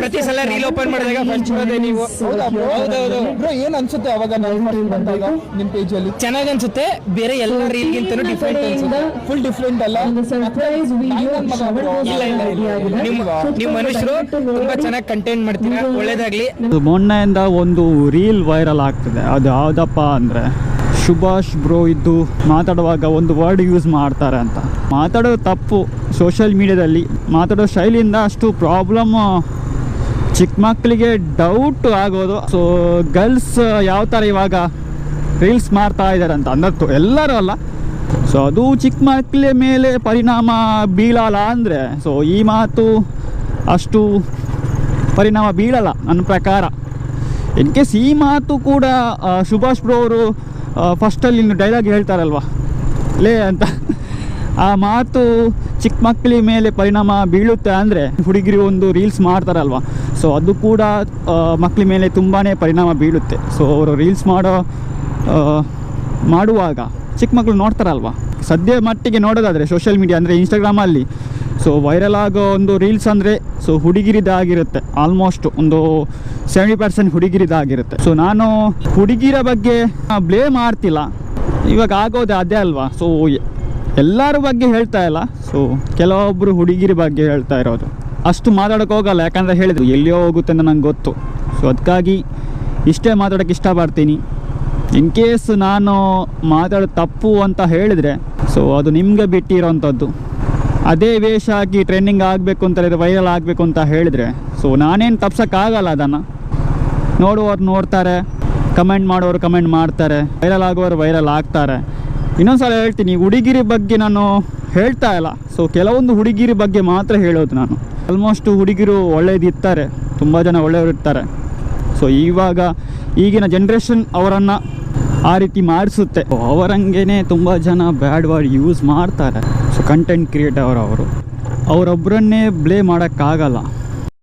ಪ್ರತಿ ಸಲ reel open ಮಾಡಿದಾಗ ಫಸ್ಟ್ ಬರೋದೇ ನೀವು. ಹೌದೌದು ಬ್ರೋ, ಏನ್ ಅನ್ಸುತ್ತೆ ಅವಾಗ ಬಂದಾಗ ನಿಮ್ ಪೇಜ್ ಅಲ್ಲಿ? ಚೆನ್ನಾಗಿ ಅನ್ಸುತ್ತೆ. ಬೇರೆ ಎಲ್ಲ ರೀಲ್ಗಿಂತನೂ ಡಿಫ್ರೆಂಟ್ ಅನ್ಸುತ್ತೆ. ಫುಲ್ ಡಿಫ್ರೆಂಟ್ ಅಲ್ಲ? ನೀವು ಮನುಷ್ಯರು ತುಂಬಾ ಚೆನ್ನಾಗಿ ಕಂಟೆಂಟ್ ಮಾಡ್ತೀರಾ, ಒಳ್ಳೇದಾಗ್ಲಿ. ಮೊನ್ನೆಯಿಂದ ಒಂದು ರೀಲ್ ವೈರಲ್ ಆಗ್ತಿದೆ. ಅದು ಯಾವ್ದಪ್ಪ ಅಂದ್ರೆ, ಸುಭಾಷ್ ಬ್ರೋ ಇದ್ದು ಮಾತಾಡುವಾಗ ಒಂದು ವರ್ಡ್ ಯೂಸ್ ಮಾಡ್ತಾರೆ ಅಂತ. ಮಾತಾಡೋದು ತಪ್ಪು. ಸೋಷಿಯಲ್ ಮೀಡಿಯಾದಲ್ಲಿ ಮಾತಾಡೋ ಶೈಲಿಯಿಂದ ಅಷ್ಟು ಪ್ರಾಬ್ಲಮ್ ಚಿಕ್ಕ ಮಕ್ಕಳಿಗೆ ಡೌಟ್ ಆಗೋದು. ಸೊ ಗರ್ಲ್ಸ್ ಯಾವ ಥರ ಇವಾಗ ರೀಲ್ಸ್ ಮಾಡ್ತಾ ಇದ್ದಾರೆ ಅಂತ ಅನ್ನತ್ತು, ಎಲ್ಲರೂ ಅಲ್ಲ. ಸೊ ಅದು ಚಿಕ್ಕ ಮಕ್ಕಳ ಮೇಲೆ ಪರಿಣಾಮ ಬೀಳಲ್ಲ ಅಂದರೆ, ಸೊ ಈ ಮಾತು ಅಷ್ಟು ಪರಿಣಾಮ ಬೀಳಲ್ಲ ನನ್ನ ಪ್ರಕಾರ. ಇನ್ ಕೇಸ್ ಈ ಮಾತು ಕೂಡ ಸುಭಾಷ್ ಬ್ರೋ ಅವರು ಫಸ್ಟಲ್ಲಿ ಡೈಲಾಗ್ ಹೇಳ್ತಾರಲ್ವ ಲೇ ಅಂತ, ಆ ಮಾತು ಚಿಕ್ಕ ಮಕ್ಕಳ ಮೇಲೆ ಪರಿಣಾಮ ಬೀಳುತ್ತೆ ಅಂದರೆ, ಹುಡುಗಿರು ಒಂದು ರೀಲ್ಸ್ ಮಾಡ್ತಾರಲ್ವ, ಸೊ ಅದು ಕೂಡ ಮಕ್ಕಳ ಮೇಲೆ ತುಂಬಾ ಪರಿಣಾಮ ಬೀಳುತ್ತೆ. ಸೊ ಅವರು ರೀಲ್ಸ್ ಮಾಡುವಾಗ ಚಿಕ್ಕ ಮಕ್ಕಳು ನೋಡ್ತಾರಲ್ವ. ಸದ್ಯ ಮಟ್ಟಿಗೆ ನೋಡೋದಾದರೆ ಸೋಷಿಯಲ್ ಮೀಡಿಯಾ ಅಂದರೆ ಇನ್ಸ್ಟಾಗ್ರಾಮಲ್ಲಿ ಸೊ ವೈರಲ್ ಆಗೋ ಒಂದು ರೀಲ್ಸ್ ಅಂದರೆ ಸೊ ಹುಡುಗಿರಿದಾಗಿರುತ್ತೆ. ಆಲ್ಮೋಸ್ಟ್ ಒಂದು 70% ಹುಡುಗಿರಿದಾಗಿರುತ್ತೆ. ಸೊ ನಾನು ಹುಡುಗಿರ ಬಗ್ಗೆ ಬ್ಲೇಮ್ ಮಾಡ್ತಿಲ್ಲ, ಇವಾಗ ಆಗೋದು ಅದೇ ಅಲ್ವಾ. ಸೊ ಎಲ್ಲರ ಬಗ್ಗೆ ಹೇಳ್ತಾ ಇಲ್ಲ, ಸೊ ಕೆಲವೊಬ್ಬರು ಹುಡುಗಿರ ಬಗ್ಗೆ ಹೇಳ್ತಾ ಇರೋದು. ಅಷ್ಟು ಮಾತಾಡೋಕ್ಕೆ ಹೋಗಲ್ಲ, ಯಾಕಂದರೆ ಹೇಳಿದ್ರು ಎಲ್ಲಿಯೋ ಹೋಗುತ್ತೆ ಅಂತ ನಂಗೆ ಗೊತ್ತು. ಸೊ ಅದಕ್ಕಾಗಿ ಇಷ್ಟೇ ಮಾತಾಡೋಕ್ಕೆ ಇಷ್ಟಪಡ್ತೀನಿ. ಇನ್ ಕೇಸ್ ನಾನು ಮಾತಾಡೋದು ತಪ್ಪು ಅಂತ ಹೇಳಿದರೆ ಸೊ ಅದು ನಿಮಗೆ ಬಿಟ್ಟಿರೋವಂಥದ್ದು. ಅದೇ ವೇಷ ಹಾಕಿ ಟ್ರೆಂಡಿಂಗ್ ಆಗಬೇಕು ಅಂತ ಹೇಳಿದ್ರೆ, ವೈರಲ್ ಆಗಬೇಕು ಅಂತ ಹೇಳಿದರೆ ಸೊ ನಾನೇನು ತಪ್ಸೋಕ್ಕಾಗಲ್ಲ. ಅದನ್ನು ನೋಡುವವ್ರು ನೋಡ್ತಾರೆ, ಕಮೆಂಟ್ ಮಾಡೋರು ಕಮೆಂಟ್ ಮಾಡ್ತಾರೆ, ವೈರಲ್ ಆಗೋರು ವೈರಲ್ ಆಗ್ತಾರೆ. ಇನ್ನೊಂದು ಸಲ ಹೇಳ್ತೀನಿ, ಹುಡುಗಿರಿ ಬಗ್ಗೆ ನಾನು ಹೇಳ್ತಾ ಇಲ್ಲ. ಸೊ ಕೆಲವೊಂದು ಹುಡುಗಿರಿ ಬಗ್ಗೆ ಮಾತ್ರ ಹೇಳೋದು ನಾನು. ಆಲ್ಮೋಸ್ಟ್ ಹುಡುಗಿರು ಒಳ್ಳೇದಿರ್ತಾರೆ, ತುಂಬ ಜನ ಒಳ್ಳೆಯವರು ಇರ್ತಾರೆ. ಸೊ ಈಗಿನ ಜನ್ರೇಷನ್ ಅವರನ್ನು ಆ ರೀತಿ ಮಾಡಿಸುತ್ತೆ. ಅವರಂಗೆ ತುಂಬ ಜನ ಬ್ಯಾಡ್ ವರ್ಡ್ ಯೂಸ್ ಮಾಡ್ತಾರೆ. ಸೊ ಕಂಟೆಂಟ್ ಕ್ರಿಯೇಟರ್ ಅವರೊಬ್ಬರನ್ನೇ ಬ್ಲೇಮ್ ಮಾಡೋಕ್ಕಾಗಲ್ಲ.